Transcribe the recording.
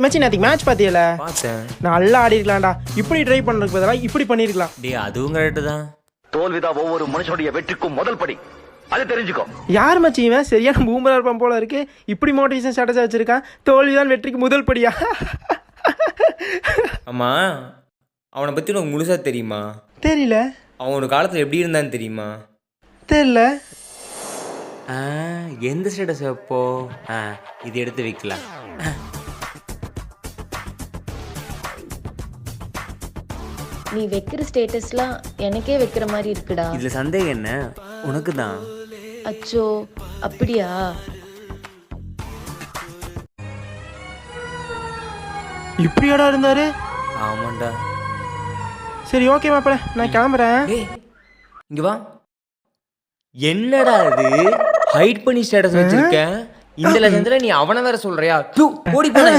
மச்சி நேற்றுக்கு மேட்ச் பார்த்தியல? பார்த்தேன். நல்லா ஆடி இருக்கலாம்டா. இப்படி ட்ரை பண்ணுறதுக்கு பதிலாக இப்படி பண்ணியிருக்கலாம். டேய் அதுவும் கரெக்டு தான். தோல்விதான் ஒவ்வொரு மனுஷனுடைய வெற்றிக்கும் முதல் படி, அது தெரிஞ்சுக்கோ. யார் மச்சி இவன்? சரியான பூமரா இருப்பான் போல இருக்கு. இப்படி மோட்டிவேஷன் ஸ்டேட்டஸ் வச்சிருக்கான். தோல்விதான் வெற்றிக்கு முதல் படியா? ஆமா, அவனை பற்றி உனக்கு முழுசா தெரியுமா? தெரியல. அவன் ஒரு காலத்தில் எப்படி இருந்தான்னு தெரியுமா? தெரியல. எந்த ஸ்டேட்டஸ் அப்போ இது எடுத்து வைக்கலாம். நீ வைக்கிற ஸ்டேட்டஸ்லாம் எனக்கே வைக்கிற மாதிரி இருக்குடா. இதுல சந்தேகம் என்ன? உனக்கு தான். அச்சோ, அப்படியா? இப்படியாடா இருந்தாரு? ஆமாண்டா. சரி ஓகே மாப்பிள்ள, நான் கிளம்புறேன். டேய் இங்க வா. என்னடா இது ஹைட் பண்ணி ஸ்டேட்டஸ் வச்சிருக்க? இந்த லெசன்ல நீ அவனை வேற சொல்றியா? ஓடி போன.